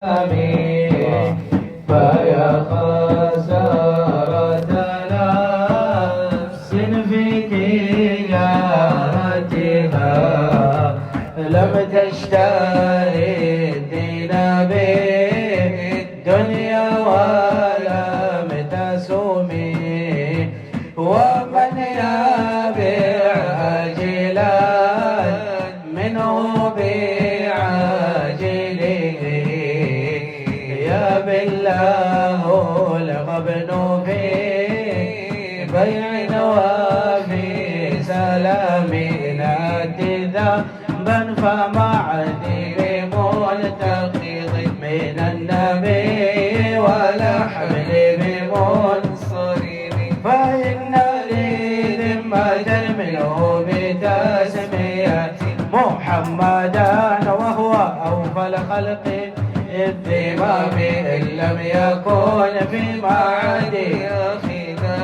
فيا خسارة نفس في تجارتها لم تشتري الدين بالدنيا ولم تسومي ومن يبيع عاجلا منه بعاجله بالله الغبن في بيع وفي سلام نأتي ذنبا فمعدي بملتقط من النبي ولا حمل بمنصرين فإن لي ذمة منه بتسمية محمدا وهو أوفى الخلق الذمام إن لم يكن في معادي أخذا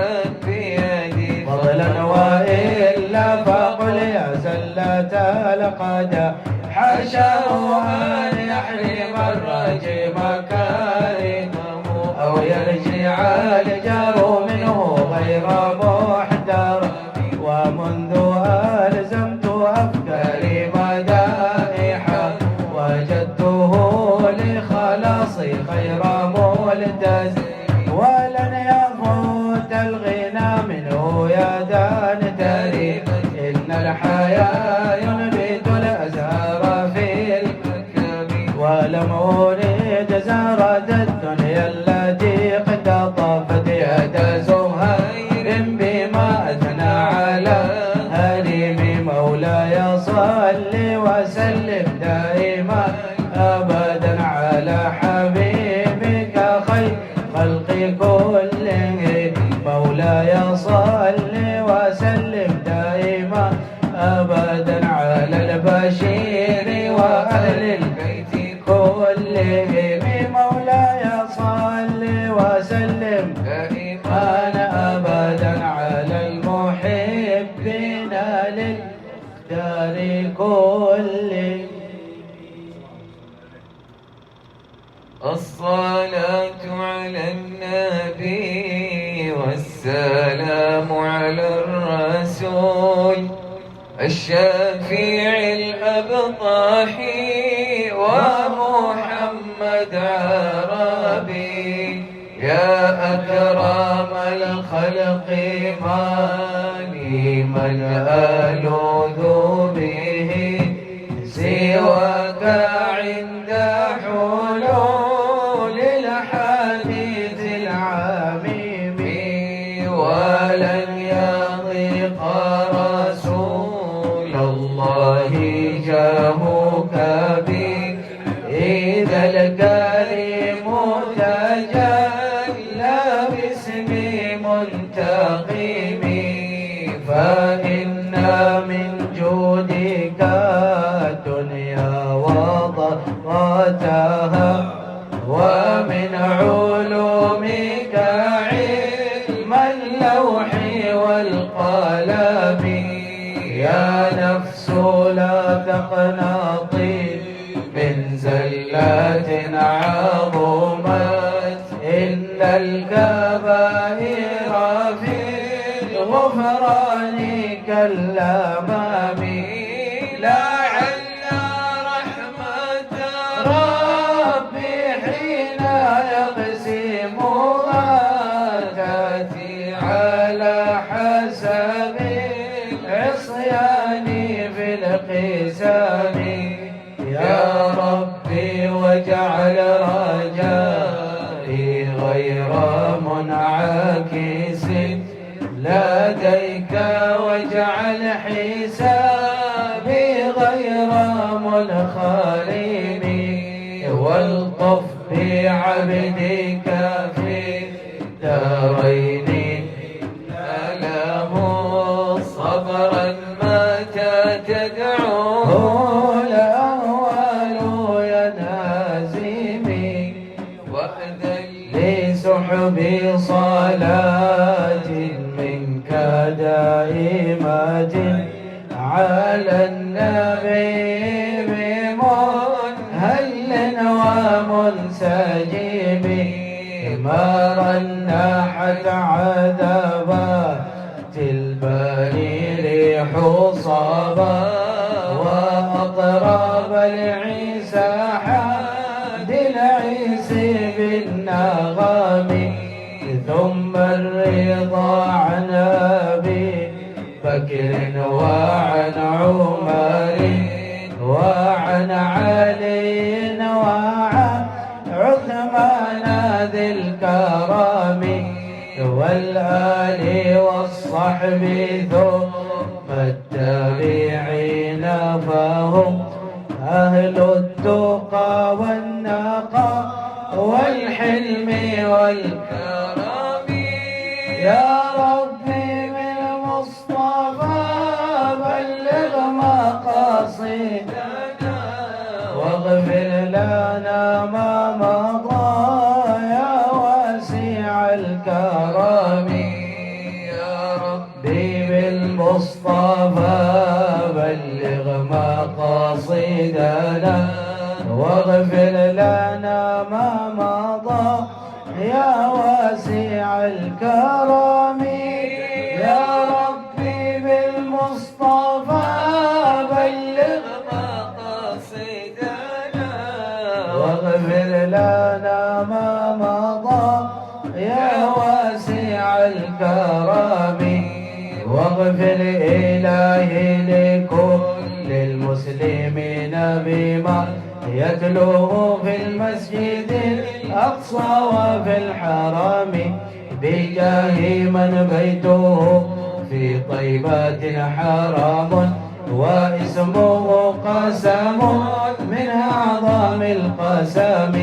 بيدي فضلا وإلا فقل يا زلة القدى حاشاه أن يحرم الرجم كارمه أو يرجع الجار منه غير محتر ومنذ ألزمت أفكاري مدائحا وجدته لخلاصي خير ملتز ولن يفوت الغنى منه يدان تري إن الحياة ينبت الأزهار في الكتاب ولم أريد زهرة الدنيا التي اقتطفت يد زهير بما أثنى على هريم مولاي صل وسلم دائما أبدا على حبيبك خير خلق كلهم مولاي صل وسلم دائما أبدا على البشير وأهل البيت كلهم مولاي صل وسلم دائما أبدا على المحبين للدار كلهم. الصلاة على النبي والسلام على الرسول الشفيع الأبطاحي ومحمد عربي يا أكرم الخلق مالي من ألوذ به سواك عند حلول الحديث العميم ولن يضيق رسول الله جاهك بي إذا الكريم تجلى باسم منتقم فإن من جودك الدنيا وضرتها ومن علومك علم اللوح والقلم يا نفس لا تقنطي من زلات عظمت إن الكبائر في الغفران كالأمام لعل رحمة ربي حين يقسمها تأتي على حسب العصيان في القسام يا ربي واجعل رجائي غير منعكس لديك واجعل حسابي غير منخرم والطف بعبدك في الدارين له صبرا متى تدعوه الأهوال ينهزمي وأذن لسحب صلاة منك دائمة على النبي بمنهل ومنسل منسجم ما رنحت عذبات البري ريح صبا وأطراب العيسى حاد العيس بالنغم ثم الرضا عن أبي بكر وعن عمر وعن علي وعن عثمان ذي الكرم والآل والصحب ثم التابعين فهم أهل التقى والنقى والحلم والكرم يا ربي بالمصطفى بلغ مقاصدنا واغفر لنا ما مضى يا واسع الكرم يا ربي بالمصطفى بلغ مقاصدنا واغفر لنا ما مضى يا واسع الكرم يا ربي بالمصطفى بلغ مقاصدنا واغفر لنا ما مضى يا واسع الكرم واغفر إلهي لكل المسلمين بما يتلوه في المسجد الأقصى وفي الحرم بجاه من بيته في طيبات حرام واسمه قسم من أعظم القسم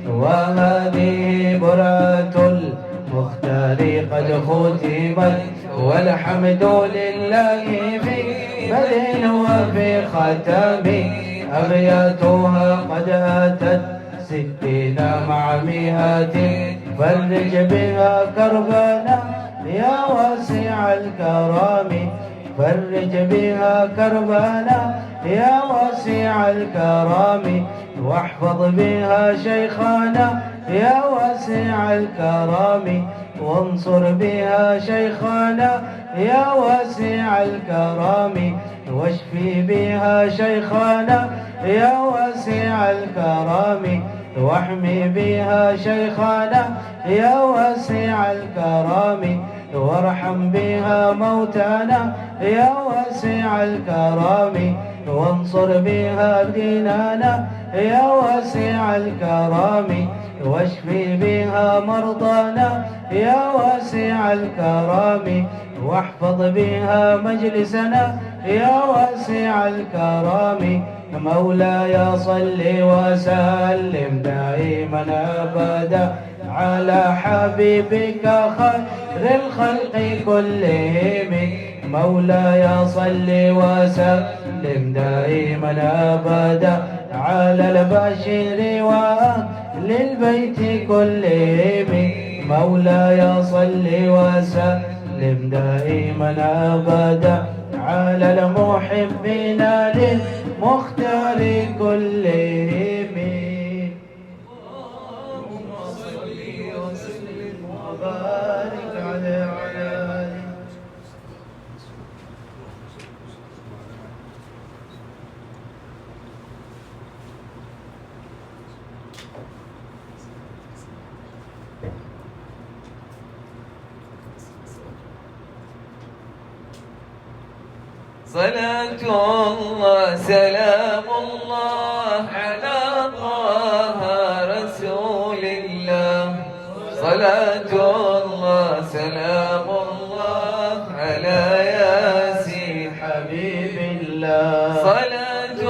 وهذه برهة المختار قد ختمت والحمد لله في بدء وفي ختم أبياتها قد أتت 60 مع 100 فرج بها كربنا يا واسع الكرم فرج بها كربنا يا واسع الكرم واحفظ بها شيخنا يا واسع الكرم وانصر بها شيخنا يا واسع الكرم واشفي بها شيخنا يا واسع الكرم واحمي بها شيخنا يا واسع الكرم وارحم بها موتانا يا واسع الكرم وانصر بها ديننا يا واسع الكرم واشفي بها مرضانا يا واسع الكرم واحفظ بها مجلسنا يا واسع الكرم مولاي صل وسلم دائما ابدا على حبيبك خير الخلق كلهم مولاي صل وسلم دائما ابدا على البشير واهل البيت كلهم مولاي صل وسلم دائما ابدا على المحبين للمختار كلهم اللهم صل وسلم وبارك عليه وعلى آله صلاة الله سلام الله على طه رسول الله صلاة الله سلام الله على ياسين حبيب الله صلاة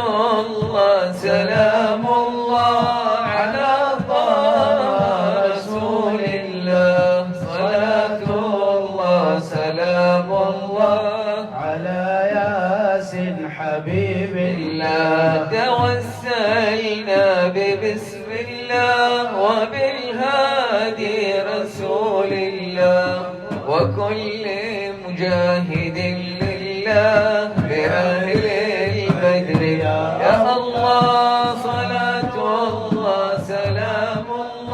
الله سلام الله على طه رسول الله صلاة الله سلام الله على ياسين حبيب الله توسلنا ببسم الله وبالهادي رسول الله وكل مجاهد لله بأهل البدر يا الله صلاة الله سلام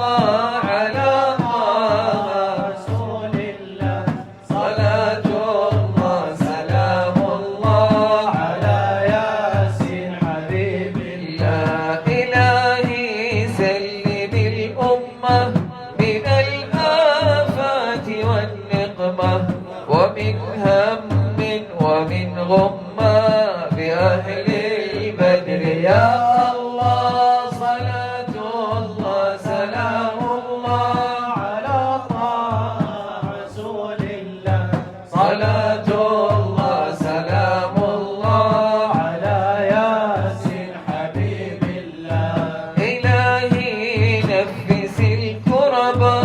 الله على طه رسول الله صلاة الله سلام الله على ياسين حبيب الله إلهي سلم الأمة من الآفات والنقمة ومن هم ومن غمة بأهل البدر يا الله صلاة الله سلام الله على طه رسول الله صلاة الله سلام الله على ياسين حبيب الله إلهي نفس الكربة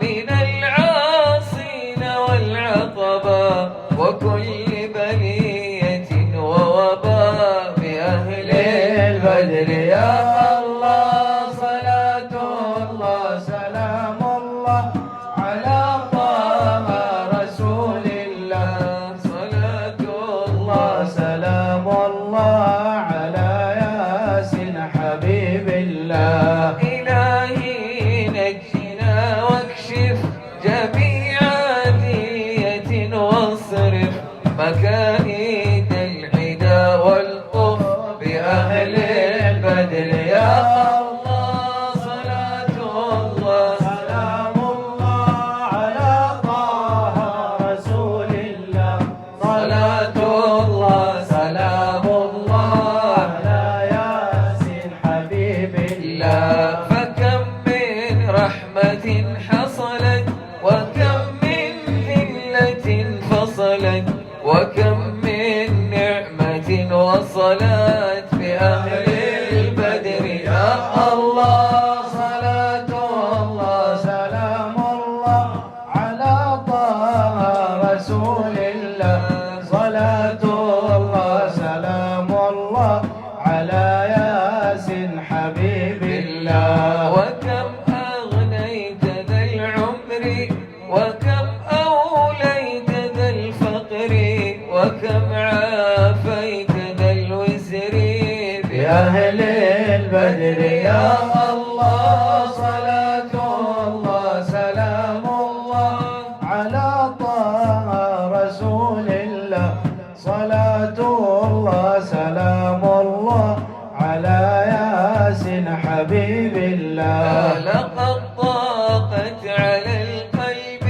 من العاصين والعقبة وكل بلية ووباء بأهل البدر يا الله صلاة الله سلام الله على طه رسول الله صلاة الله سلام الله على ياسين حبيب الله إلهي نجنا واكشف جميع ذية واصرف مكائد العدا والطف بأهل البدر يا الله صلاة الله سلام الله على طه رسول الله صلاة الله سلام الله على ياسين حبيب الله فكم من رحمة حصلت وكم من ذلة فصلت وكم من نعمة وصلت بأهل البدر يا الله صلاة الله سلام الله على طه رسول الله صلاة الله سلام الله على ياسين حبيب الله وكم أغنيت ذا العمر وكم أوليت ذا الفقر وكم عافيت ذا الوزر بأهل البدر يا الله صلاة الله سلام الله على طه رسول الله صلاة الله سلام الله على ياسين حبيب الله لقد ضاقت على القلب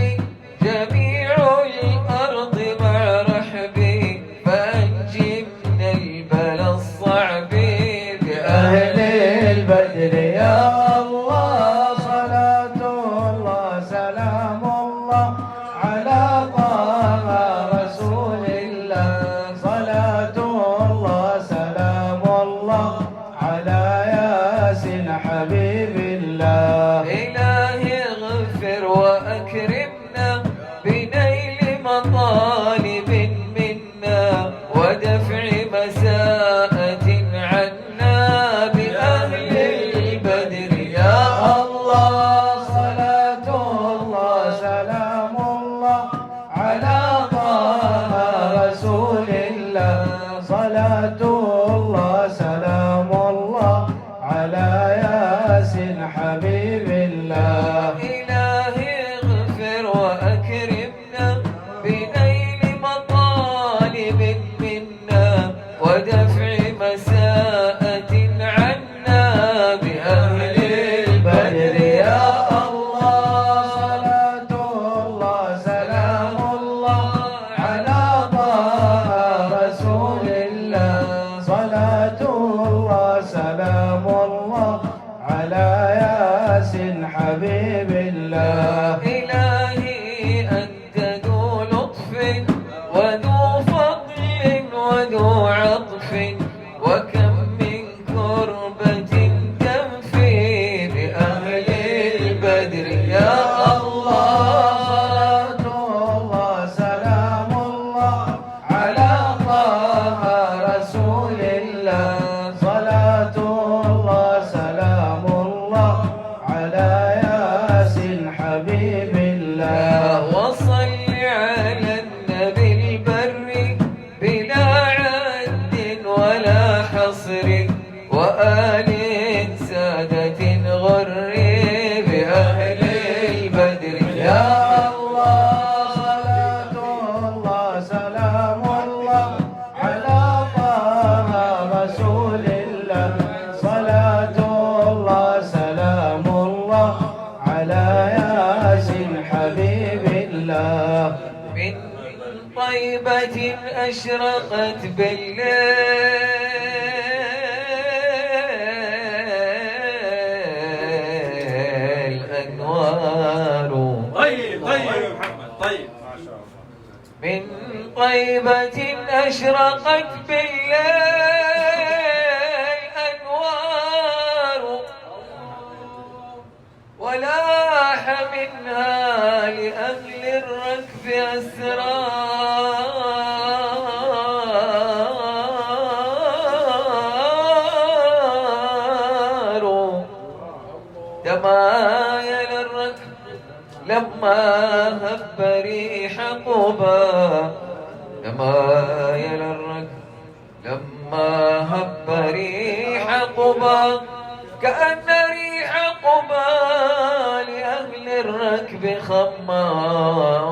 جميع الأرض مع رحبي فأنجي من البلى الصعب بأهل البدر يا الله صلاة الله سلام الله على طه رسول الله صلاة الله سلام الله على ياسين حبيب الله إلهي اغفر وأكرمنا بنيل مطالب منا ودفع مساءة عنا بأهل البدر يا الله صلاة الله سلام الله على طه رسول الله صلاة الله سلام الله على ياسين حبيب الله إلهي اغفر وأكرمنا بنيل مطالب منا ودفع مساءة عنا بأهل البدر يا الله صلاة الله سلام الله على طه رسول الله صلاة الله سلام الله على ياسين حبيب الله إلهي أنت ذو لطف وذو فضل وذو عطف وكم من كربة تنفي بأهل البدر يا الله صلاة الله سلام الله على طه رسول الله صلاة الله سلام الله على ياسين حبيب طيبة أشرقت بالليل أنوار. طيب طيب يا محمد، طيب ما شاء الله. من طيبة أشرقت بالليل أنوار، ولاح منها لأهل الركب أسرار. تمايل الركب لما هب ريح قبا، تمايل الركب لما هب ريح قبا، كأن ريح قبا لأهل الركب خمار.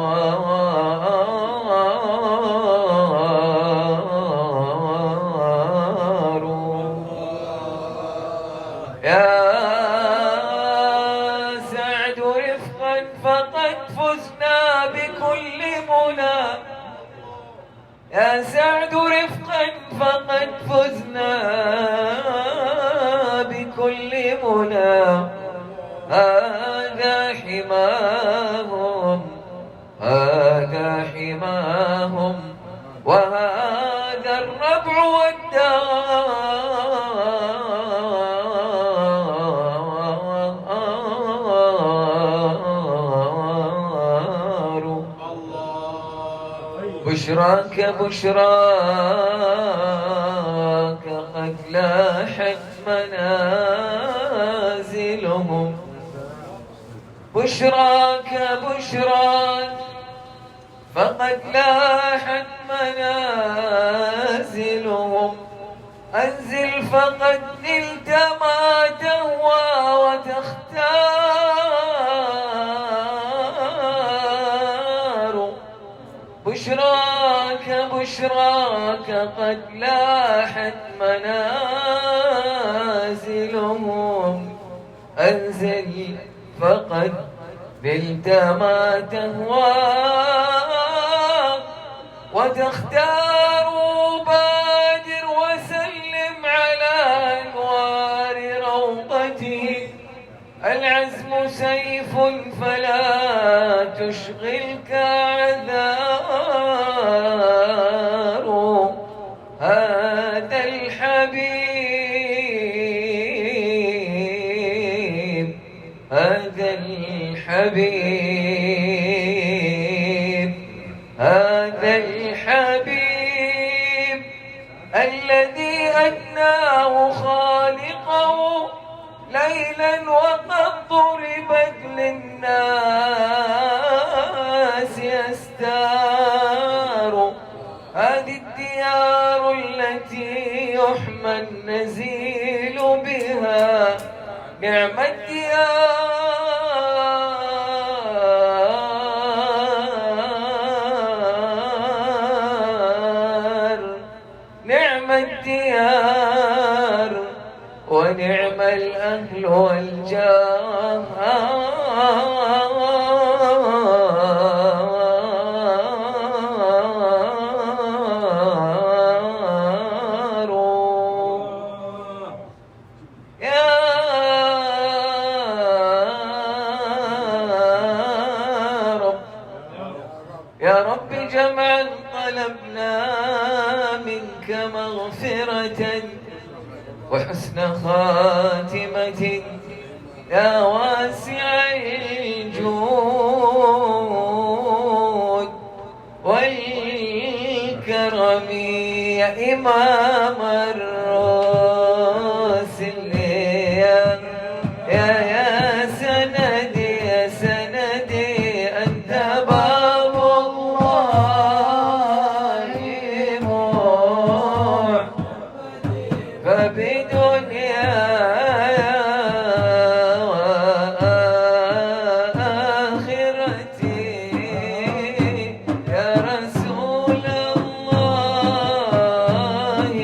يا سعد رفقا فقد فزنا بكل منى، يا سعد رفقا فقد فزنا بكل منى. هذا حماهم، هذا حماهم، وهذا الربع والدار. بشراك بشراك قد لاحت منازلهم، بشراك بشراك فقد لاحت منازلهم. أنزل فقد نلت ما تهوى وتختار. بشراك بشراك قد لاحت منازلهم. أنزل فقد نلت ما تهوى وتختار. بادر وسلم على أنوار روضته، العزم سيف فلا تشغلك عذار. هذا الحبيب، هذا الحبيب، هذا الحبيب الذي أدناه خالقه ليلا وقد ضربت للناس أستار. هذه الديار التي يحمى النزيل بها، نعم الديار، نعم الديار، ونعم الأهل والجار. يا رب، يا رب جمعا طلبنا منك مغفرة وحسن خاتمة، يا واسع الجود والكرم، يا إمام الرسل، يا سندي، يا سندي، أنت باب الله فبدنياي وآخرتي يا رسول الله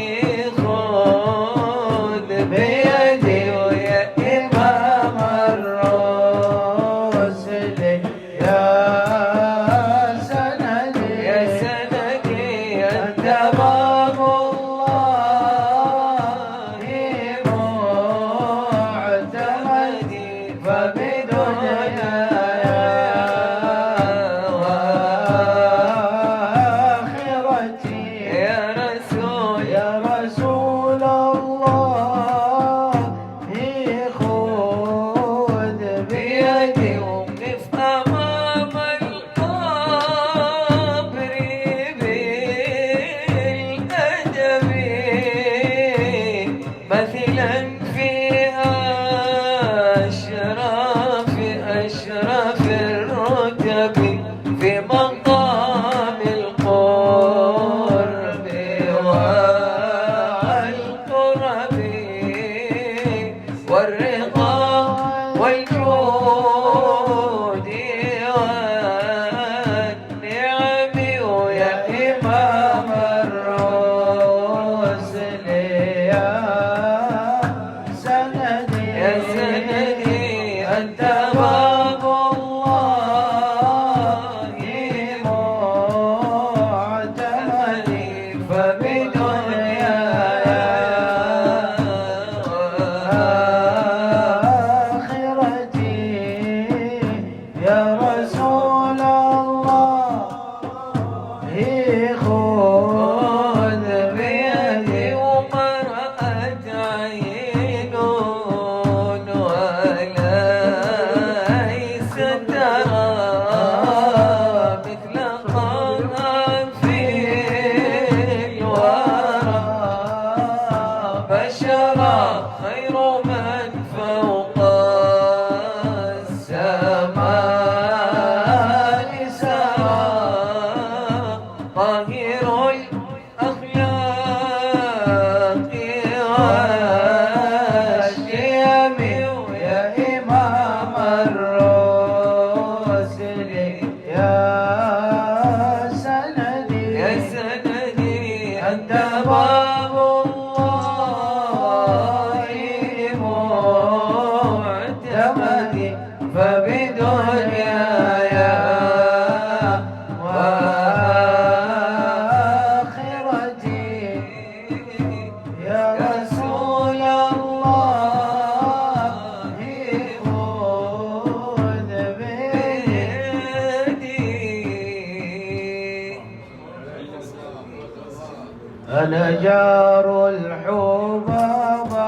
أنا جار الحبابة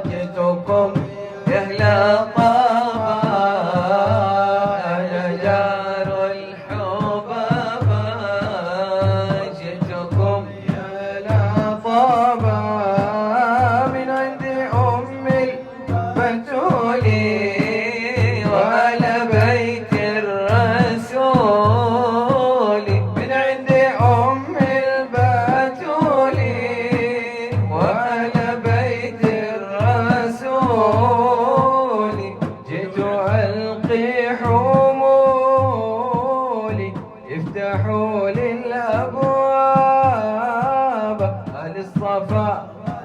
جئتكم يا أهل الطابة. أنا جار الحبابة جئتكم يا أهل الطابة من عند أم البتول وآل بيت الرسول. من عند أم افتحوا للأبواب أهل الصفا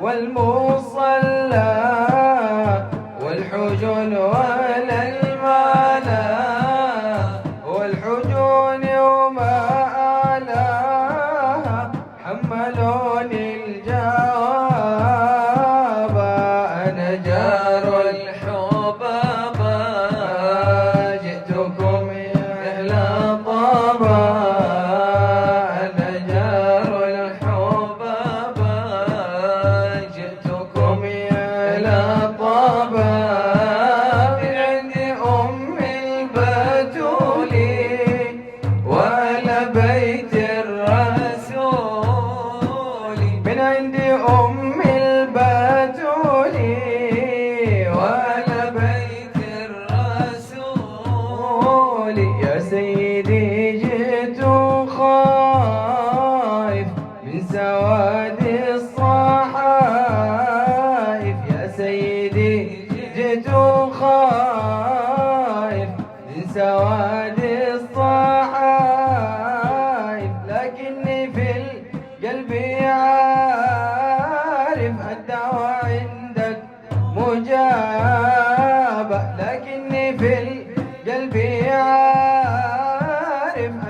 والمصلى والحجون والمعنى والحجون وما آلاها حملوني الجواب. أنا جار الحبابة جئتكم يا أهل الطابة. يا سيدي جئت خايف من سواد الصحائف. يا سيدي جئت خايف من سواد الصحائف. لكني في القلب عارف الدعوة عندك مجابة. لكني في القلب عارف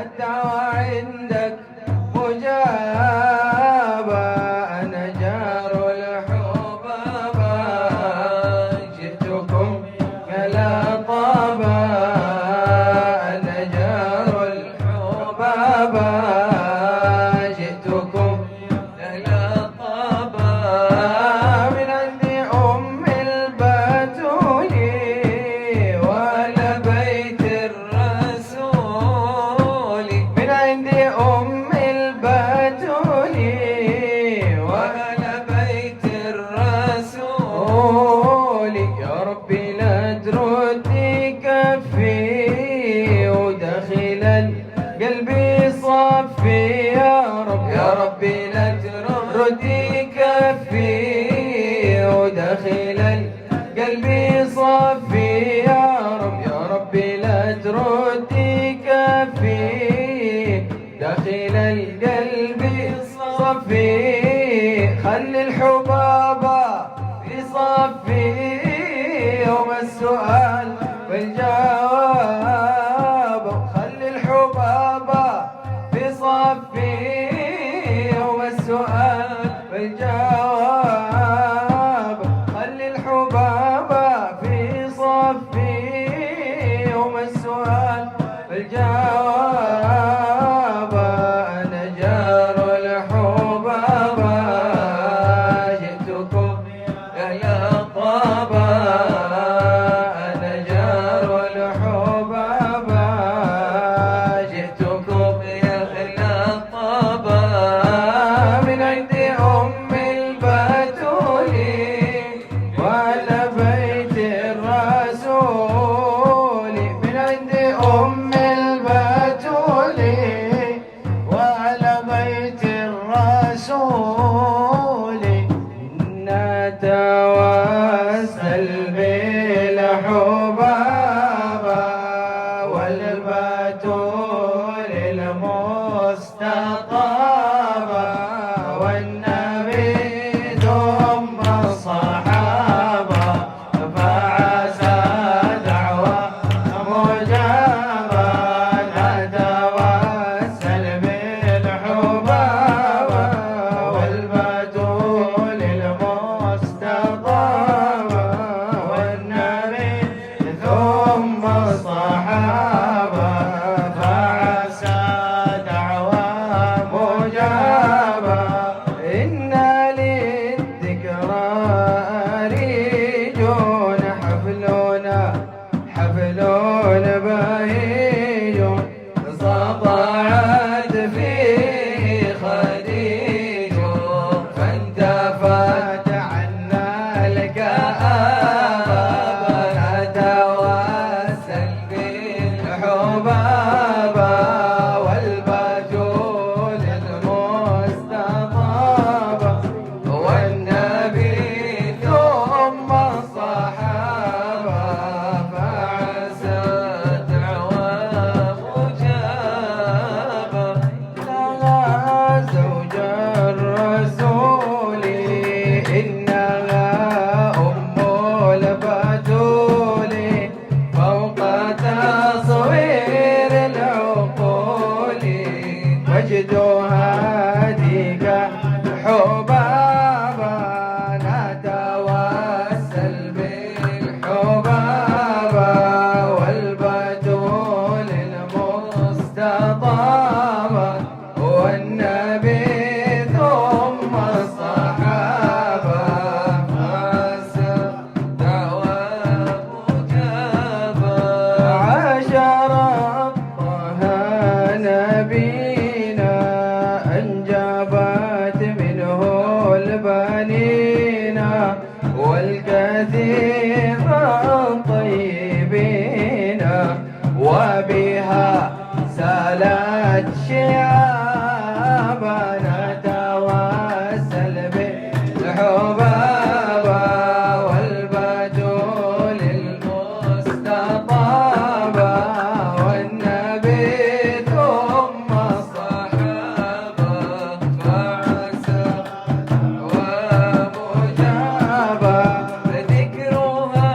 الدعوة عندك مجابة. أنا جار الحبابة جئتكم يا السؤال والجواب، خلي الحباب في صفي يوم السؤال والجواب، خلي الحباب في صفي يوم السؤال والجواب. أنا جار الحباب جئتكم يا لطابة، أنا جار الحباب جئتكم يا لطابة، من عند أم البتول وعلى بيت الرسول، من عند أم البتول وعلى بيت الرسول. إنا توسل بالحباب والبتول المستطابة، والنبي ثم الصحابة، فعسى دعوى مجابة. نتوسل بالحباب والبتول المستطابة، والنبي ثم الصحابة، فعسى دعوى مجابة. إنا للذكرى أريجون، حفلون بهيج، سطعت فيه خديج، فانتفت عنا الكآبة. نتوسل بالحباب والبتول المستطابة، والنبي ثم الصحابة، فعسى دعوى مجابة. لها زوج الرسول إنها أم البتول، فوق تصوير العقول وجدها ديك حبابا. نتوسل بالحباب والبتول المستطابة، والنبي ثم الصحابة، فعسى دعوى مجابة. عاشر طه نبينا أنجبت منه البنينا، والكثير الطيبين، وبها سالت شيابا. نتوسل بالحباب والبتول المستطابة، والنبي ثم الصحابة، فعسى ومجابة. ذكرها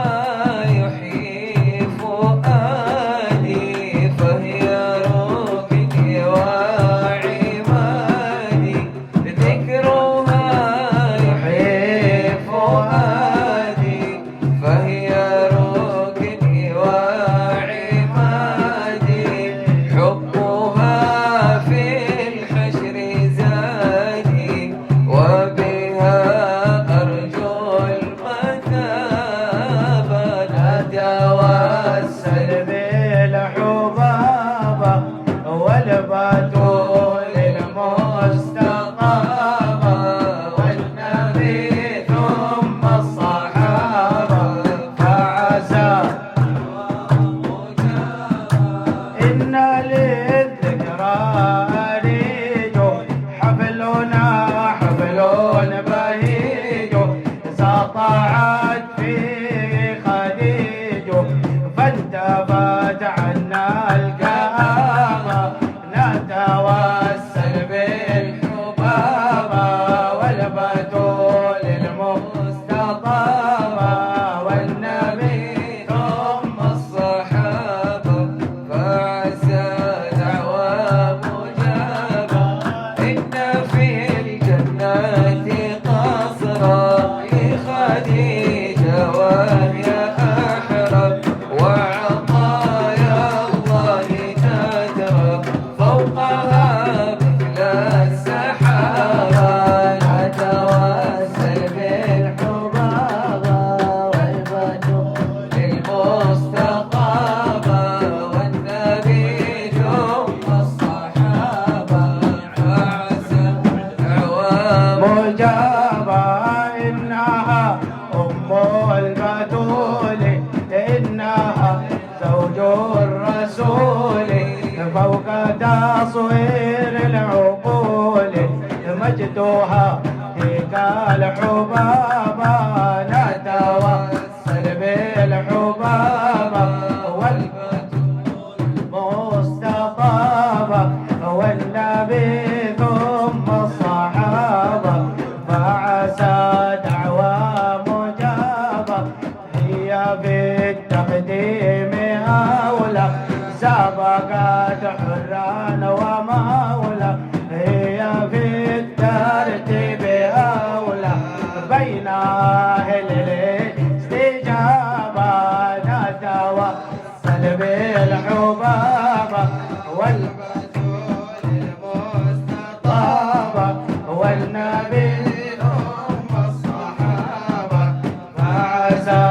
يحيي فؤادي، فهي ركني وعمادي. ذكرها يحيي فؤادي، فهي ركني وعمادي. حبها في الحشر زادي، وبها أرجو المثابة. نتوسل بالحباب والبتول المستطابة، والنبي ثم الصحابة، فعسى إنا للذكرى أريج، حفلنا حفل بهيج، سطعت فيه خديج، فانتفت عنا الكآبة. نتوسل بالحباب والبتول المستطابة، والنبي ثم الرسول فوق تصوير العقول مجدها فيك الحبابة نتوسل بالحبابة والمصطفى والنبي ثم الصحابة فعسى دعوى مجابة هي بالتقديم أولى سبقت حرا ومولى هي في الترتيب أولى بين أهل الاستجابة نتوسل بالحبابة والرسول المصطفى والنبي ثم الصحابة فعسى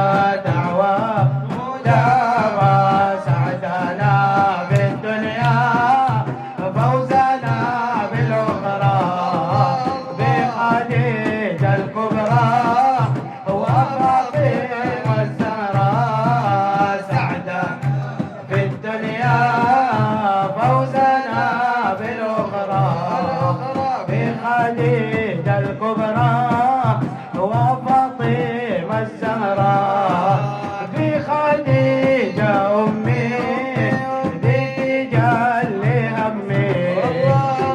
دعوى مجابة سعدنا بالدنيا فوزنا بالأخرى بخديجة الكبرى وفاطمة الزهراء سعدنا في الدنيا فوزنا بالأخرى بخديجة الكبرى وفاطمة الزهراء بخديجة أمي بتجل همي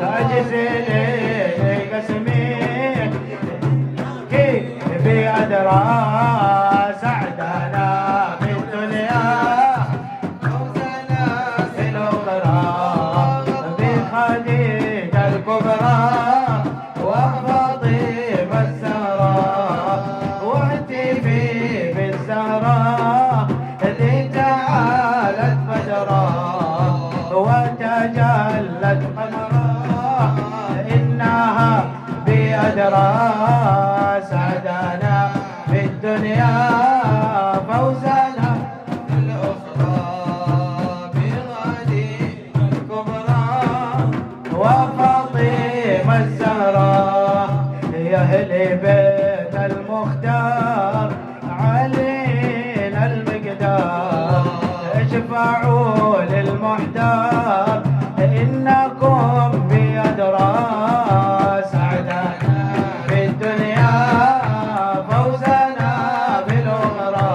أجزلي قسمي كيف بأدرى سعدنا في الدنيا فوزنا في الأخرى بخديجة الكبرى وفاطمة الزهراء واهتفي بالزهراء التي تعالت فجرا وتجلت قمرا إنها بأدرى سعدنا في الدنيا فوزنا في الأخرى بغدير الكبرى وفاطمة الزهراء يا أهل بيت المختار علينا المقدار اشفعوا للمحتار إنكم بأدرى سعدنا في الدنيا فوزنا بالأخرى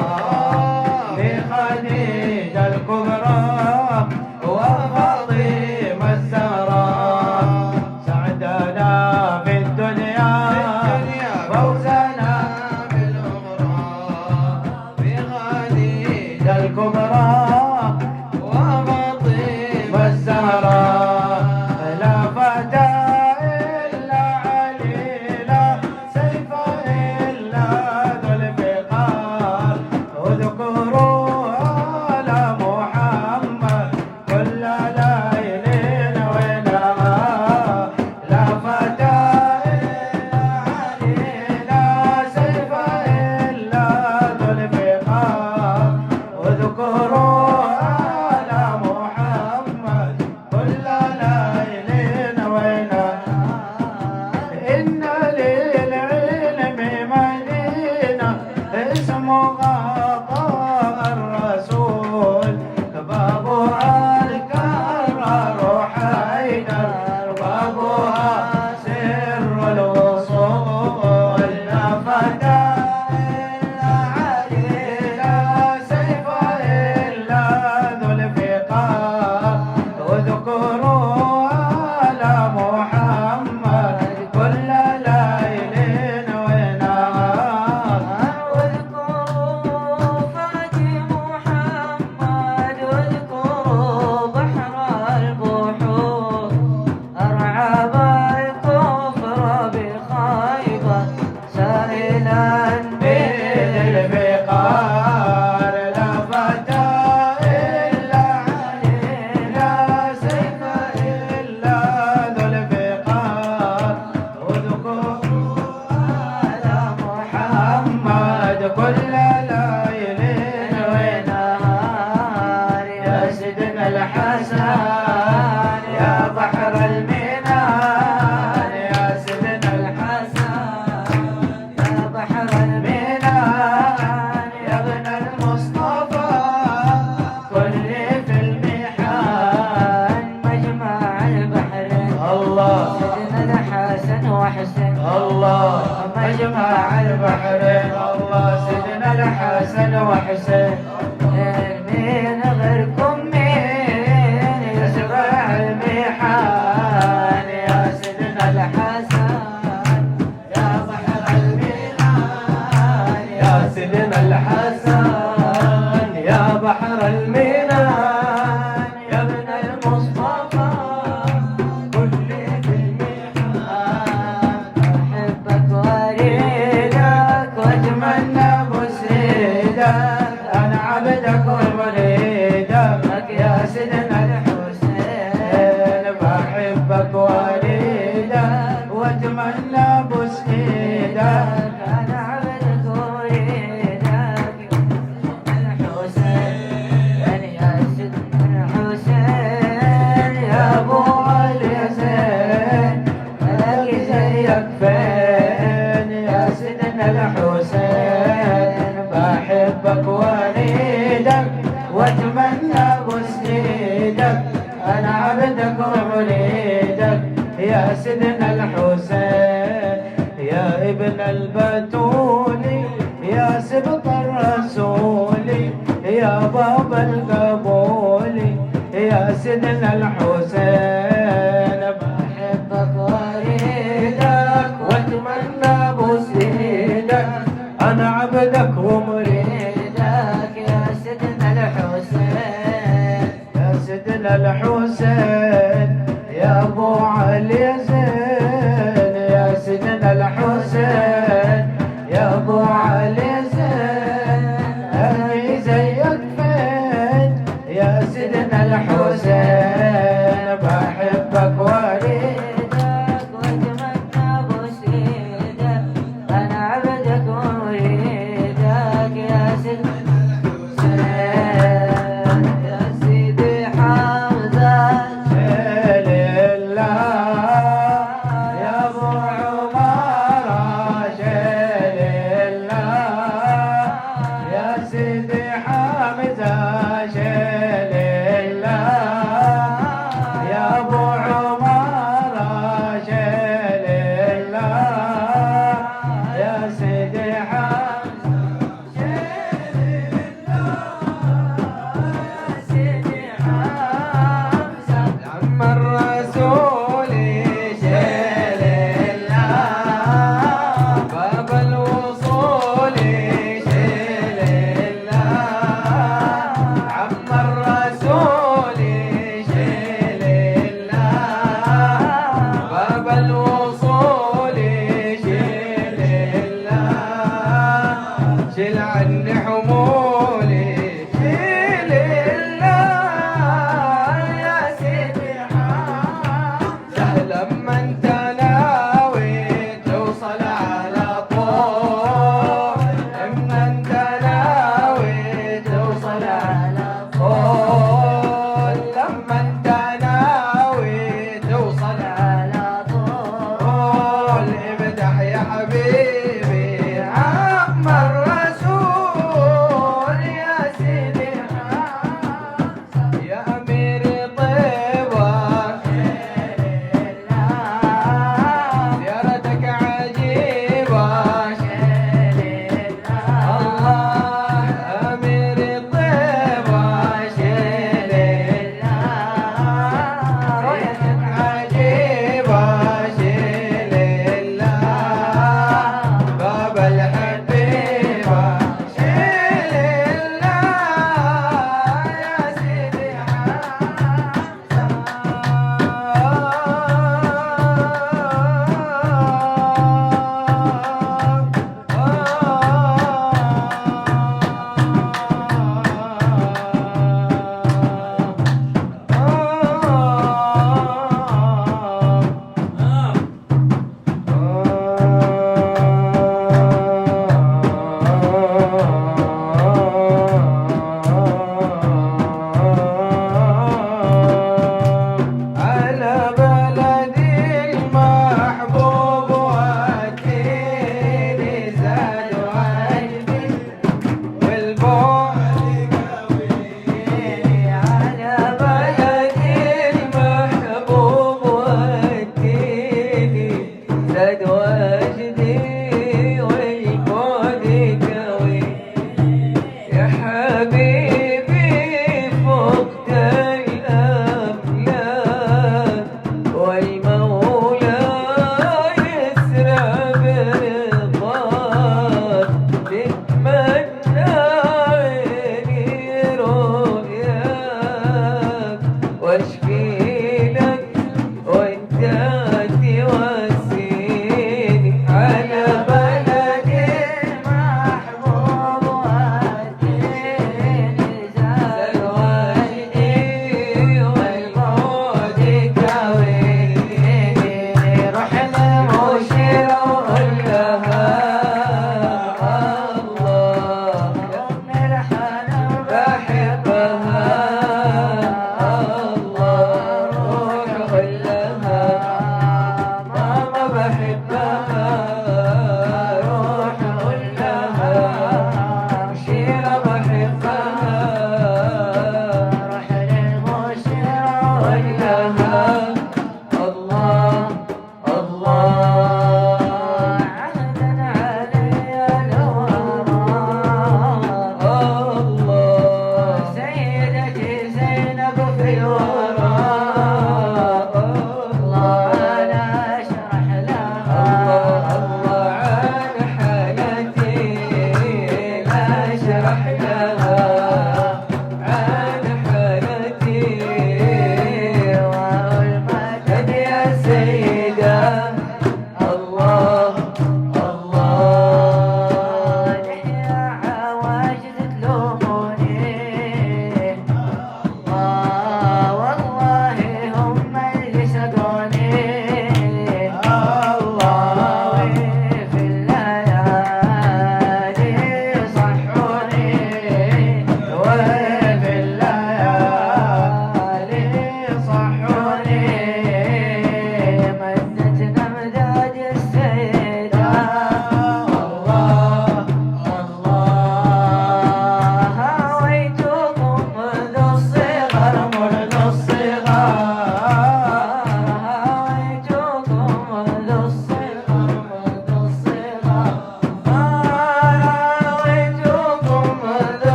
بخديجة الكبرى وفاطمة الزهراء سعدنا في الدنيا فوزنا بالأخرى بخديجة الكبرى وفاطمة الزهراء لا فتى إلا علي لا سيف إلا ذو الفقار اذكروا على محمد كل ليل ونهار لا فتى إلا علي لا سيف إلا ذو الفقار اذكروا على محمد كل ليل ونهار إن للعلم مدينة اسمها طه الرسول بابها الكرر حيدر بابها سر الوصول لا فتى إلا علي لا سيف إلا ذو الفقار اذكروا على محمد كل ليل ونهار واذكروا فاتي محمد واذكروا بحر البحور أرعب الكفر بخيبر سائلا بالفقار لا فتى إلا علي لا سيف إلا ذو الفقار اذكروا على محمد كل ليل ونهار يا سيدنا الحسن يا بحر المنان يا سيدنا الحسن يا بحر المنان يا ابن المصطفى كل الجنان يا ابن المصطفى كل بالمحال أحبك وأريدك واتمنى بسيدك انا عبدك ومريدك يا سيدنا الحسين بحبك واريدك واتمنى بسيدك أنا عبدك وأريدك الحسين يا سيدنا الحسين يا ابو علي زين الاقي زيك فين يا سيدنا الحسين بحبك واريدك واتمنى بسيدك انا عبدك ومريدك يا سيدنا الحسين يا ابن البتولي يا سبط الرسولي يا باب القبولي يا سيدنا الحسين بحبك واريدك واتمنى بسيدك انا عبدك ومريدك يا سيدنا الحسين يا سيدنا الحسين يا ابو علي زين يا سيدنا الحسين يا ابو علي زين اهلي زيك فين يا سيدنا الحسين بحبك واريدك واتمنى بسيدك انا عبدك ومريدك يا سيدنا الحسين يا سيدي حمزه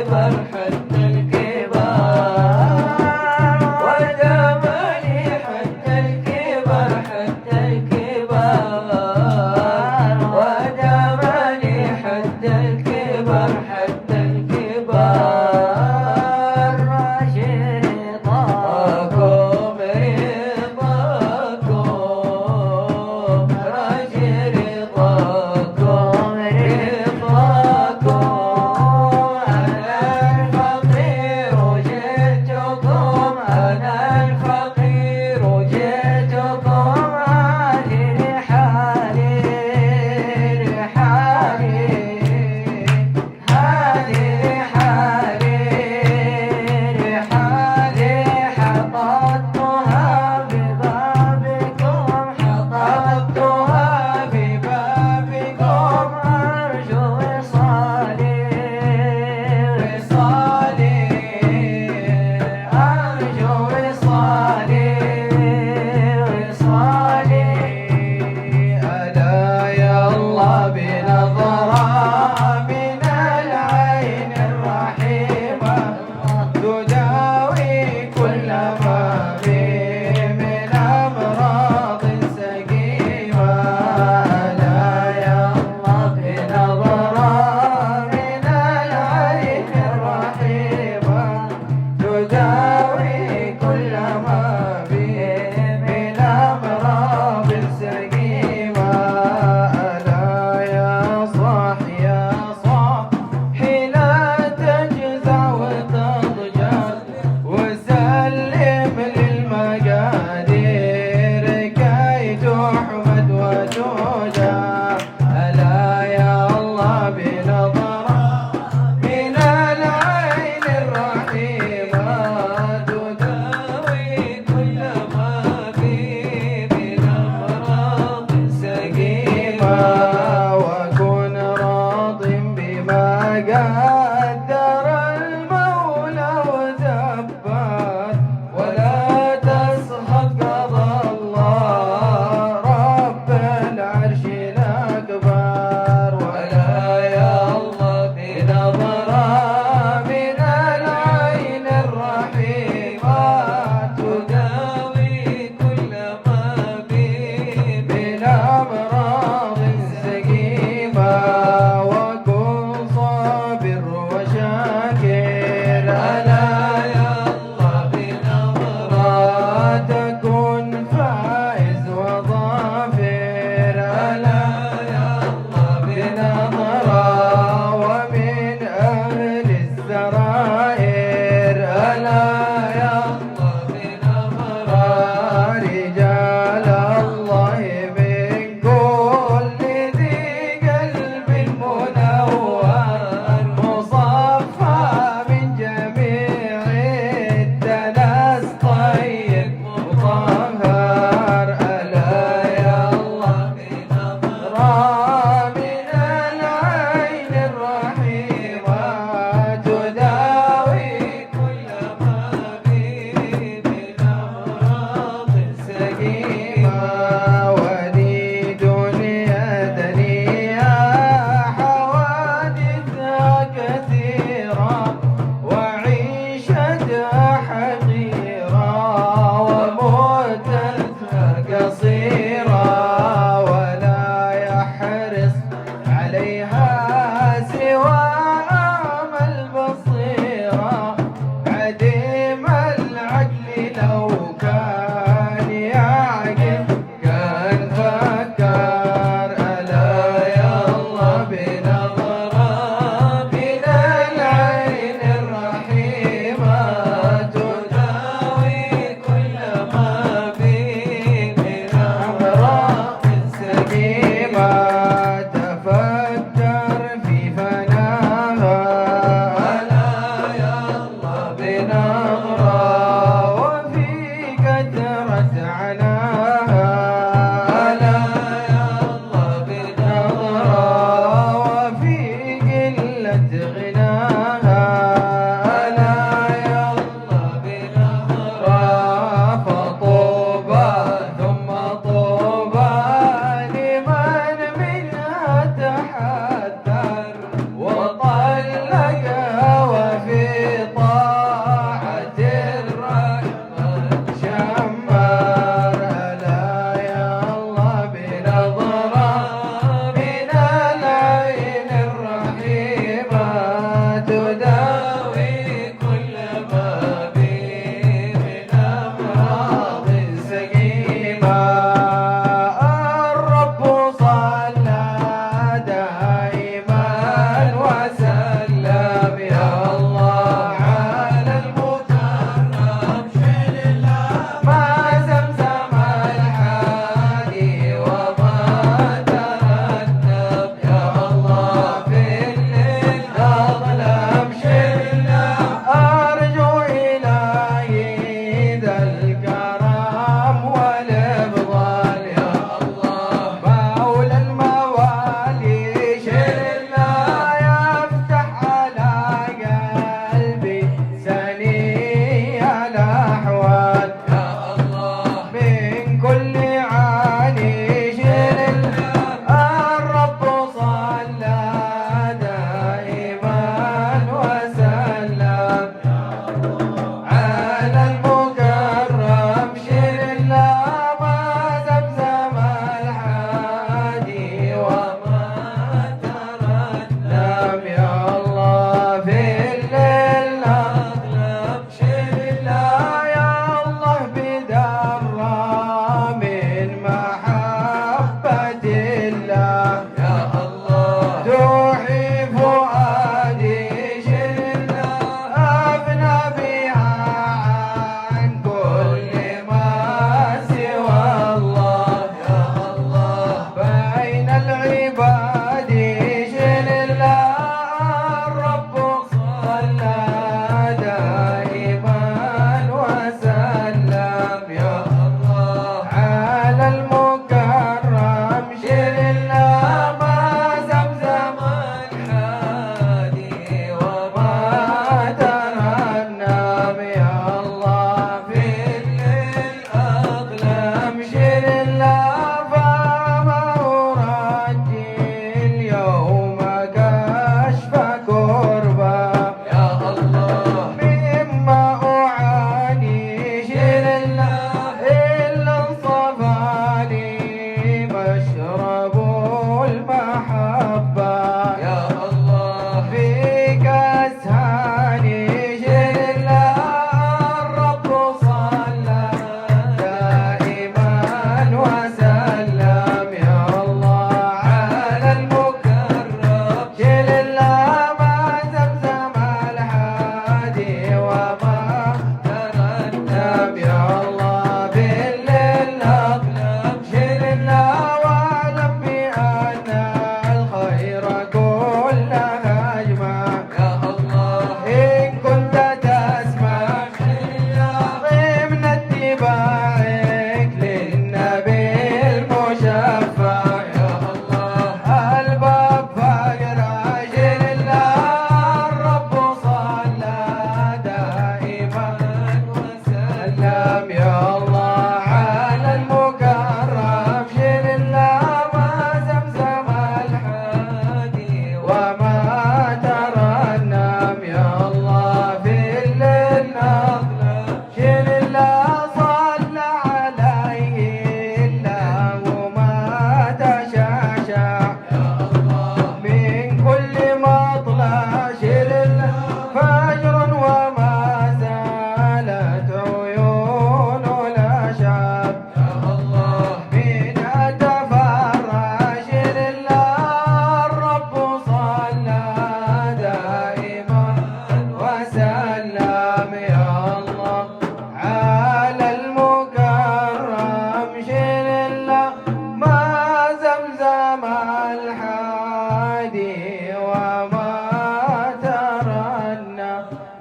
الكبر حتى الكبار ودامني حتى الكبر حتى الكبار ودامني حتى الكبر حتى الكبار راشد رضاكم رضاكم راشد رضاكم رضاكم على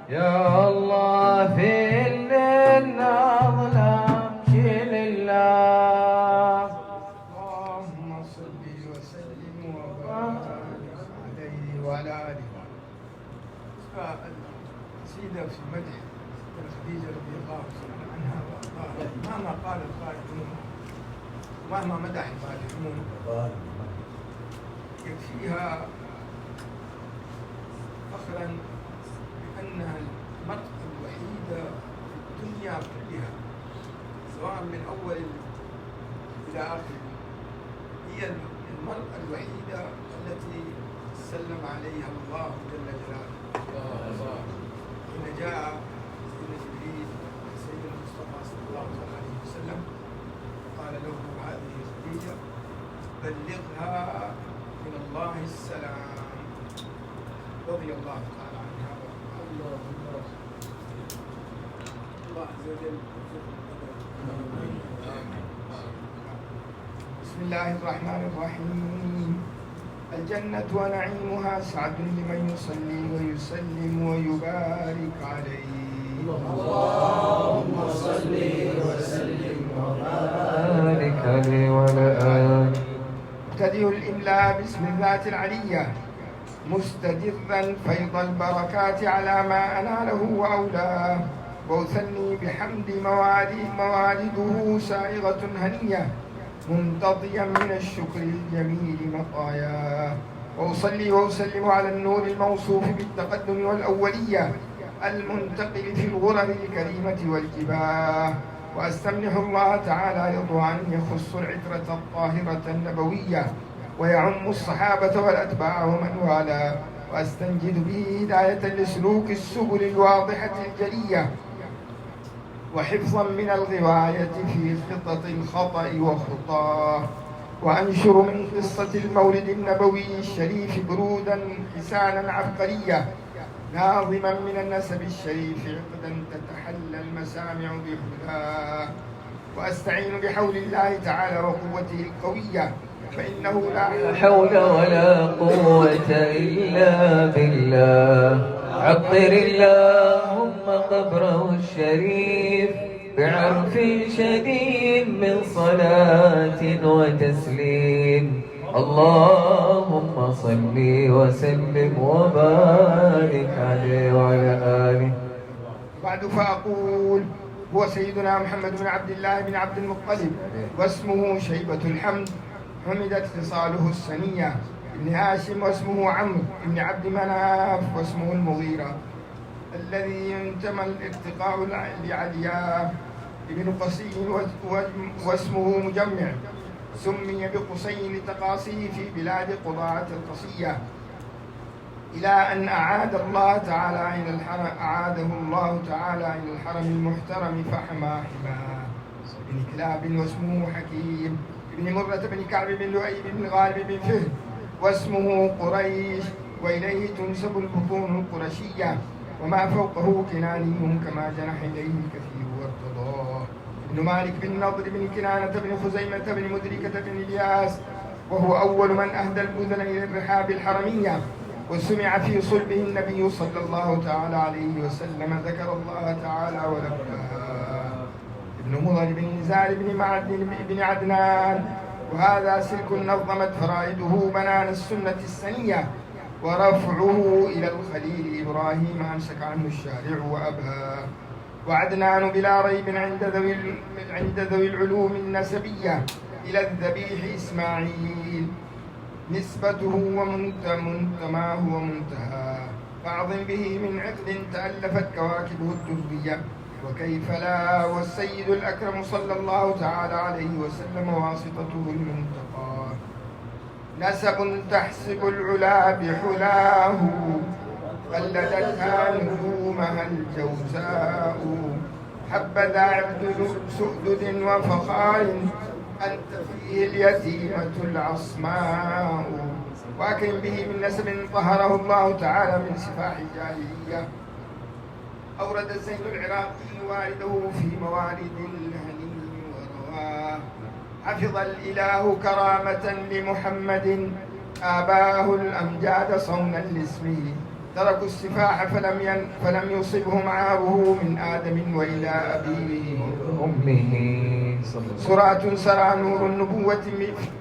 يا الله في الليل أظلم شيل الله. اللهم صل وسلم وبارك عليه وعلى آله. القصيدة في مدح خديجة رضي الله تعالى عنها وأرضاها، مهما قال القائلون ومهما مدح المادحون يكفيها فخرا بأنها المرأة الوحيدة في الدنيا كلها سواء من أول إلى آخر، هي المرأة الوحيدة التي سلم عليها الله جل جلاله حين جاء سيدنا جبريل سيدنا المصطفى صلى الله عليه وسلم قال له هذه خديجة بلغها من الله السلام رضي الله تعالى عنها. الله عز وجل. بسم الله الرحمن الرحيم. الجنة ونعيمها سعد لمن يصلي ويسلم ويبارك عليه. اللهم صل وسلم وبارك عليه وعلى آله. ابتدئ الإملاء باسم الذات العلية مستدرا فيض البركات على ما أناله وأولاه، وأثني بحمد موالده سائغة هنية منتضيا من الشكر الجميل مطاياه، وأصلي وأسلم على النور الموصوف بالتقدم والأولية المنتقل في الغرر الكريمة والجباه، وأستمنح الله تعالى رضوان يخص العترة الطاهرة النبوية ويعم الصحابة والأتباع ومن والاه، وأستنجد به هداية لسلوك السبل الواضحة الجلية وحفظا من الغواية في خطط الخطأ وخطاه، وأنشر من قصة المولد النبوي الشريف برودا حسانا عبقرية ناظما من النسب الشريف عقدا تتحلى المسامع بحلاه، وأستعين بحول الله تعالى وقوته القوية فإنه لا حول ولا قوة إلا بالله. عطر اللهم قبره الشريف بعرف شديد من صلاة وتسليم. اللهم صل وسلم وبارك عليه وعلى آله. بعد فأقول هو سيدنا محمد بن عبد الله بن عبد المطلب واسمه شيبة الحمد، حمدت خصاله السنية، ابن هاشم واسمه عمرو، ابن عبد مناف واسمه المغيرة، الذي ينتمى الارتقاء لعلياه، ابن قصي واسمه مجمع، سمي بقصي لتقاصيه في بلاد قضاعة القصية، إلى أن أعاده الله تعالى إلى الحرم المحترم فحمى حماه، ابن كلاب واسمه حكيم، ابن مرة بن كعب بن لؤي بن غالب بن فهد واسمه قريش، وإليه تنسب البطون القرشية، وما فوقه كناني كما جنح إليه الكثير وارتضاه، ابن مالك بن نضر بن كنانة بن خزيمة بن مدركة بن الياس، وهو أول من أهدى البذل إلى الرحاب الحرمية، وسمع في صلبه النبي صلى الله تعالى عليه وسلم ذكر الله تعالى ولباه، ابن مضر بن نزار بن معد بن عدنان، وهذا سلك نظمت فرائده بنان السنة السنية، ورفعه إلى الخليل إبراهيم أمسك عنه الشارع وأباه، وعدنان بلا ريب عند ذوي العلوم النسبية إلى الذبيح إسماعيل نسبته ومنتماه ومنتهى، فأعظم به من عقد تألفت كواكبه الدرية، وكيف لا، والسيد الأكرم صلى الله تعالى عليه وسلم واسطته المنتقى، نسب تحسب العلا بحلاه قلدتها نجومها الجوزاء، حبذا عبد سؤدد وفخار أنت فيه اليتيمة العصماء، وأكرم به من نسب طهره الله تعالى من سفاح الجاهلية. أورد الزين العراقي والده في موالد الهني ورواه، حفظ الإله كرامة لمحمد آباه الأمجاد صونا لاسمه، تركوا السفاح فلم يصبهم عاره من آدم وإلى أبيه أمه صلى الله سرعة سرى نور النبوة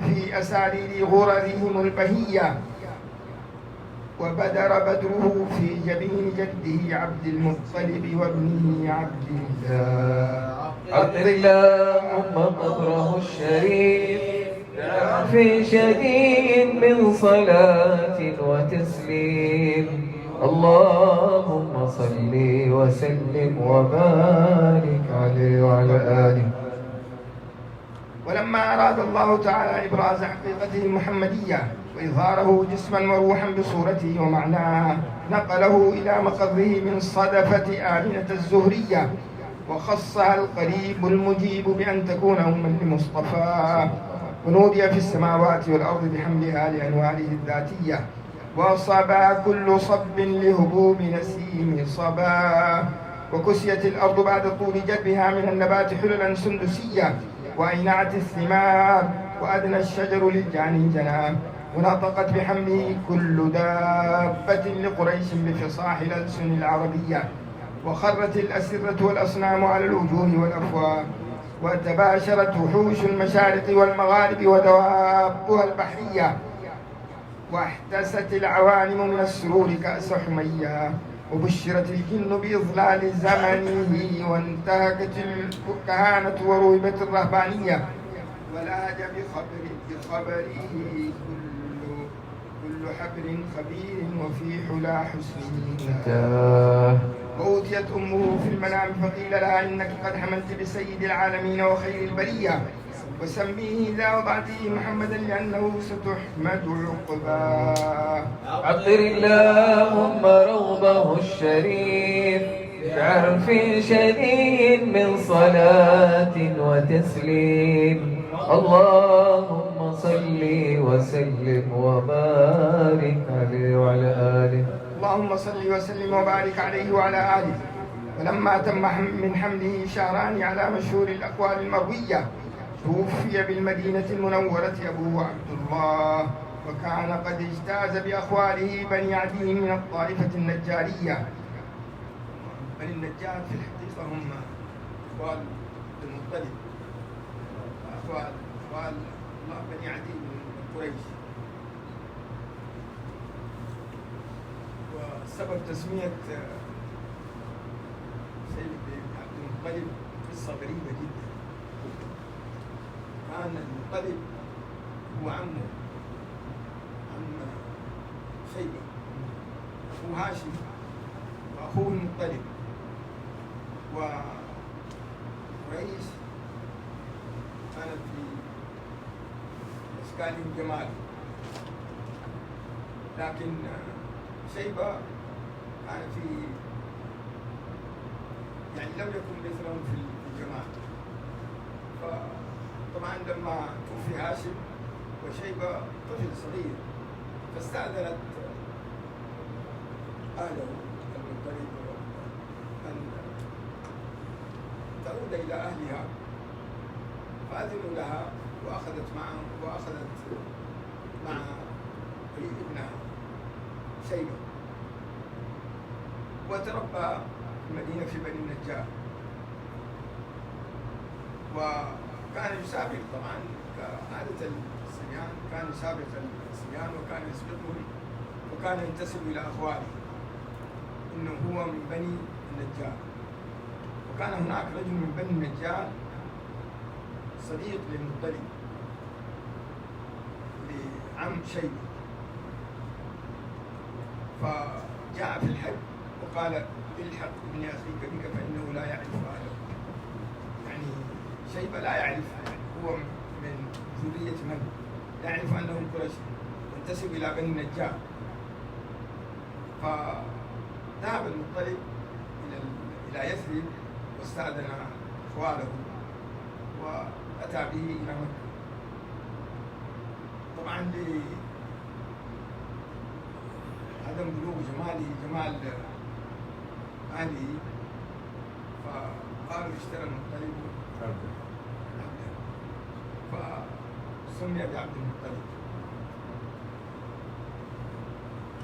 في أسارير غررهم البهية، وبدر بدره في جبين جده عبد المطلب وابنه عبد الله. عطر اللهم قبره الشريف في شديد من صلاة وتسليم. اللهم صل وسلم وبارك عليه وعلى آله. ولما أراد الله تعالى إبراز حقيقته المحمدية وإظهاره جسما وروحا بصورته ومعناه، نقله إلى مقره من صدفة آمنة الزهرية، وخصها القريب المجيب بأن تكون أما لمصطفى، ونودي في السماوات والأرض بحملها لأنواره الذاتية، وصبا كل صب لهبوب نسيم صبا، وكسيت الأرض بعد طول جدبها من النبات حللا سندسية، وأينعت الثمار، وأدنى الشجر للجاني جناب، ونطقت بحمله كل دابة لقريش بفصاح الألسن العربية، وخرت الأسرة والأصنام على الوجوه والأفواه، وتباشرت وحوش المشارق والمغارب ودوابها البحرية، واحتست العوالم من السرور كأس حمية، وبشرت الجن بإظلال زمنه، وانتهكت الكهانة وروهبت الرهبانية، ولهج بخبره كل حبر خبير وفي حلا حسنه. وأوتيت أمه في المنام فقيل لها إنك قد حملت بسيد العالمين وخير البرية، وسميه إذا وضعته محمدا لأنه ستحمد عقباه. عطر اللهم روضه الشريف بعرف شديد من صلاة وتسليم. اللهم صل وسلم وبارك عليه وعلى آله. اللهم صل وسلم وبارك عليه وعلى آله. ولما تم من حمله شهران على مشهور الأقوال المروية، توفي بالمدينة المنورة أبوه عبد الله، وكان قد اجتاز بأخواله بني عدي من الطائفة النجارية. بني النجار في الحقيقة هم أخوال المطلب، أخوال بني عدي من قريش. وسبب تسمية سيد عبد المطلب قصة غريبة جدا. كان المطلب هو عم شيبة، أخوه هاشم وأخوه المطلب، وقريش كانت في أشكالهم جمال، لكن شيبة كان في يعني لم يكن مثلهم في الجمال. فطبعا لما توفي هاشم وشيبة طفل صغير، فاستأذنت أهله المطلب أن تعود إلى أهلها، فأذنوا لها وأخذت مع ابنها شيبة، وتربى في المدينة في بني النجار. وكان يسابق طبعا كعادة الصبيان، كان يسابق الصبيان وكان يسبقهم، وكان ينتسب إلى أخواله إنه هو من بني النجار. وكان هناك رجل من بني النجار صديق للمطلب لعم شيبة، فجاء في الحج وقال الحق ابن أخيك بك فإنه لا يعرف أهله. يعني شيبة لا يعرف هو من ذرية من، لا يعرف أنهم قريش، ينتسب إلى بني النجار. فذهب المطلب إلى يثرب واستأذن أخواله وأتى به إلى مكة. طبعا لعدم بلوغ جمال أهله، فقالوا اشترى المطلب عبدا، فسمي بعبد المطلب.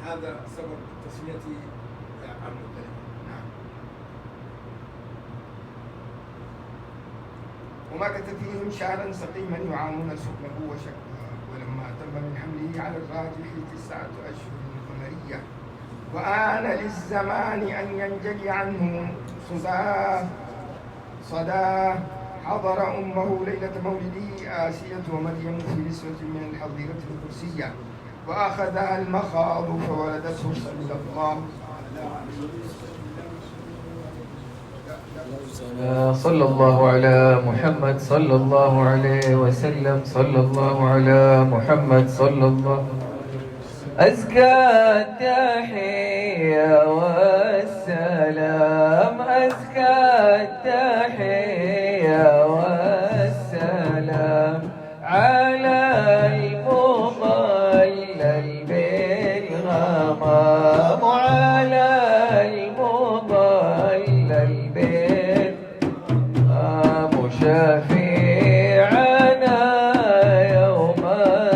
هذا سبب تسميتي المختلفة. نعم. وما كتب فيهم شعرا سقيما يعانون سكنه وشكوه، ولما تم من حمله على الراجح 9 أشهر قمرية، وآن للزمان أن ينجلي عنه صداه، حضر أمه ليلة مولده آسية ومريم في نسوة من الحظيرة القدسية، وأخذها المخاض فولدته صلى الله صلى الله على محمد صلى الله عليه وسلم. صلى الله على محمد صلى الله. أزكى التحية والسلام، أزكى التحية والسلام على المضلل بالغمام، وعلى المضلل بالغمام، شفيعنا يوم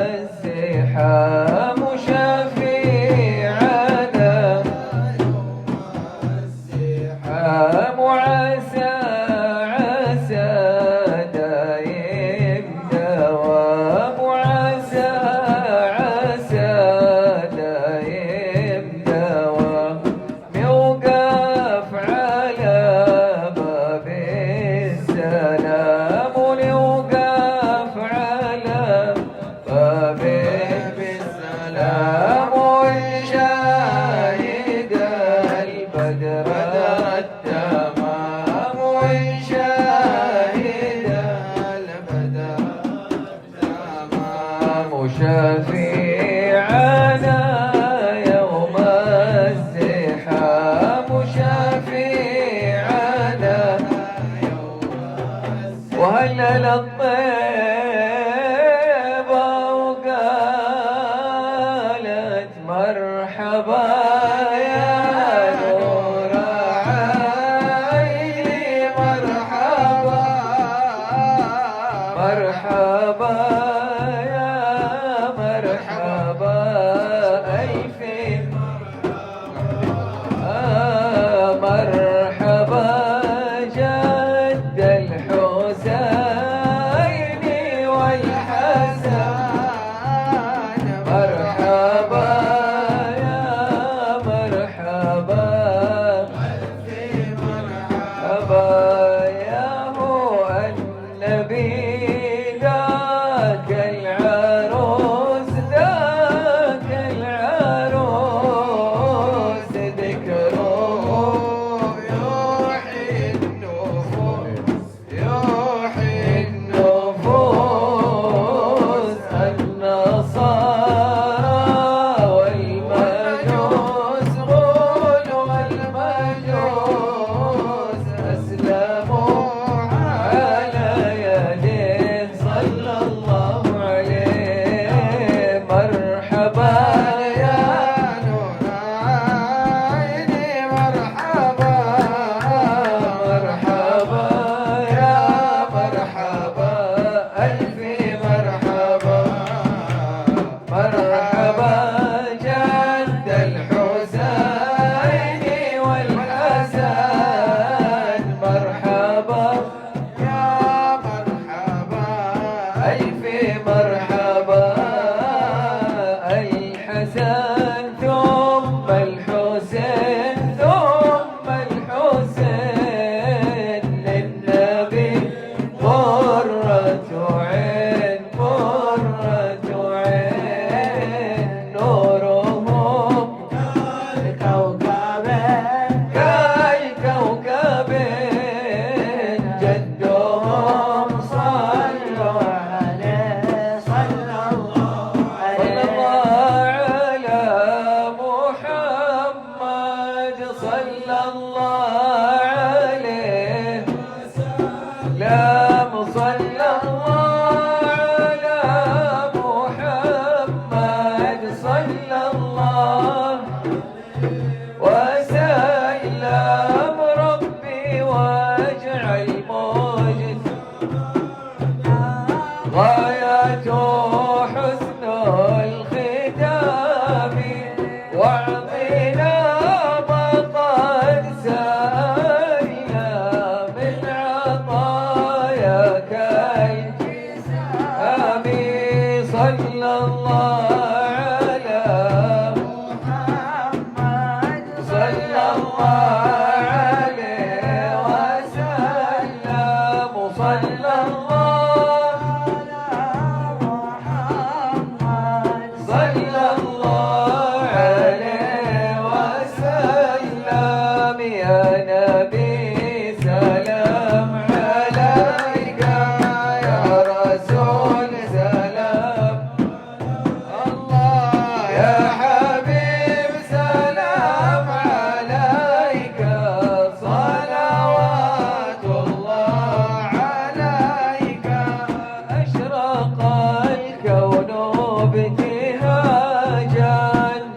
الزحام، شفيعنا وعسى عسى دايم دوام، وعسى عسى دايم دوام، يوقف على باب السلام، ونوقف على باب السلام، ونشاهد البدر التمام، ونشاهد البدر التمام، شفيعنا يوم الزحام، شفيعنا وهلل الطيبة وقالت مرحبا يا نور عيني، مرحبا مرحبا يا مرحبا ألف مرحبا جد الحسين، نبي سلام عليك، يا رسول سلام الله، يا حبيب سلام عليك، صلوات الله عليك. أشرق الكون ابتهاجا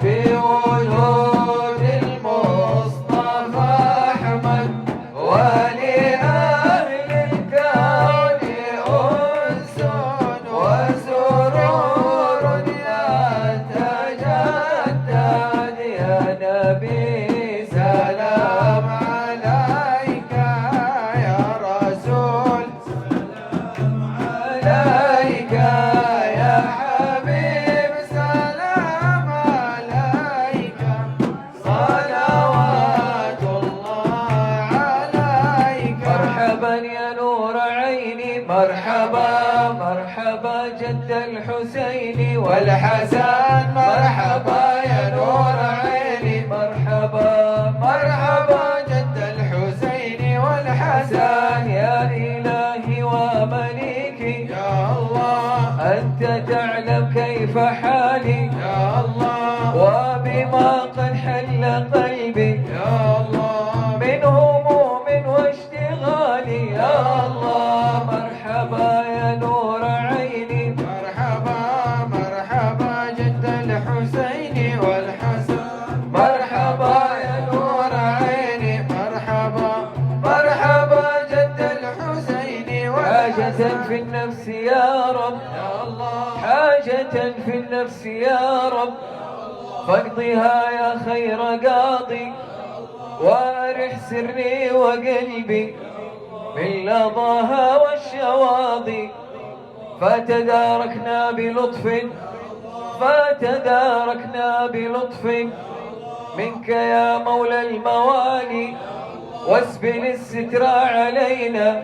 بوجود المصطفى أحمد، ولأهل الكون أنس وسرور يتجدد. يا نبي سلام عليك، يا رسول سلام عليك، يا حبيب سلام عليك، صلوات الله عليك. مرحبا يا نور عيني، مرحبا مرحبا جد الحسين والحسن، مرحبا يا نور عيني، مرحبا مرحبا جد الحسين والحسن. يا إلهي ومليكي يا الله، أنت تعلم كيف حالي يا الله، وبما قد حل قلبي يا الله، من هموم واشتغالي يا الله. مرحبا يا نور عيني، مرحبا مرحبا جد الحسين والحسن، مرحبا يا نور عيني، مرحبا مرحبا جد الحسين والحسن. حاجة في النفس يا رب يا الله، حاجة في النفس يا رب، فاقضها يا خير قاضي، وارح سري وقلبي من لظاها والشواضي. فتداركنا بلطف، فتداركنا بلطف منك يا مولى الموالي، واسبل الستر علينا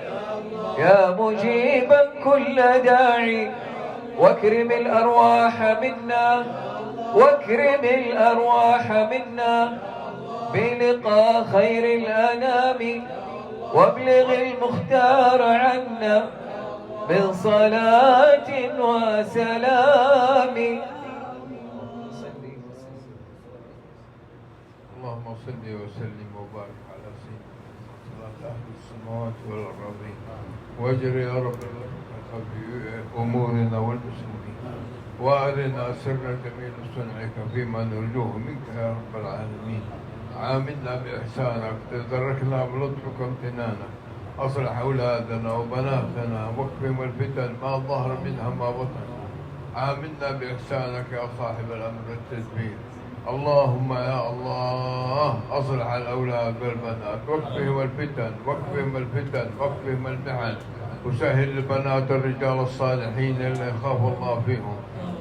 يا مجيبا كل داعي. واكرم الأرواح منا، واكرم الأرواح منا بلقاء خير الأنام، وابلغ المختار عنا من صلاة وسلام. اللهم صل وسلم وبارك على سيدنا صلاة أهل السماوات والأرضين، واجر يا رب في أمورنا والمسلمين، وأرنا سر جميل صنعك فيما نرجوه منك يا رب العالمين. عاملنا بإحسانك، تدركنا بلطفك وامتنانك، أصلح أولادنا وبناتنا، واكفهم الفتن ما ظهر منها ما بطن. عاملنا بإحسانك يا صاحب الأمر والتدبير. اللهم يا الله أصلح الأولاد والبنات، واكفهم الفتن واكفهم الفتن واكفهم المحن، وسهل البنات الرجال الصالحين اللي يخاف الله فيهم.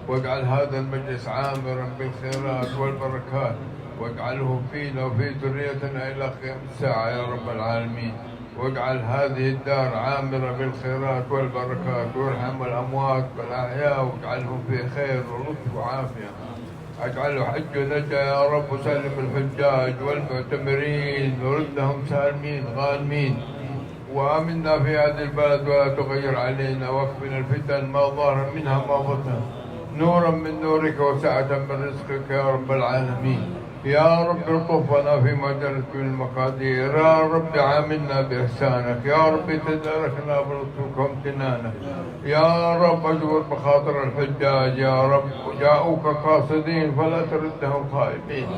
واجعل هذا المجلس عامرا بالخيرات والبركات، واجعله فينا وفي ذريتنا إلى قيام الساعة يا رب العالمين. واجعل هذه الدار عامرة بالخيرات والبركات، وارحم الأموات والأحياء، واجعلهم في خير ولطف وعافية. اجعله حج نجا يا رب، وسلم الحجاج والمعتمرين وردهم سالمين غانمين. وآمنا في هذه البلد ولا تغير علينا، واكفنا الفتن ما ظهر منها ما بطن، نورا من نورك وسعة من رزقك يا رب العالمين. يا رب الطفنا فيما جرت به المقادير، يا رب عاملنا بإحسانك، يا رب تداركنا بلطفك وامتنانك، يا رب اجبر بخاطر الحجاج، يا رب وجاءوك قاصدين فلا تردهم خائبين.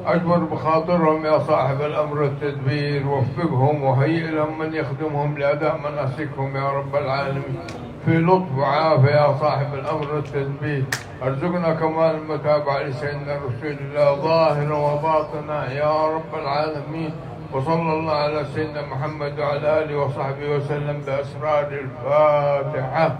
اجبر بخاطرهم يا صاحب الامر والتدبير، وفقهم وهيئ لهم من يخدمهم لاداء مناسكهم يا رب العالمين في لطف وعافيه يا صاحب الامر والتدبير. ارزقنا كمال المتابعه لسيدنا رسول الله ظاهرا وباطنا يا رب العالمين. وصلى الله على سيدنا محمد وعلى اله وصحبه وسلم باسرار الفاتحه.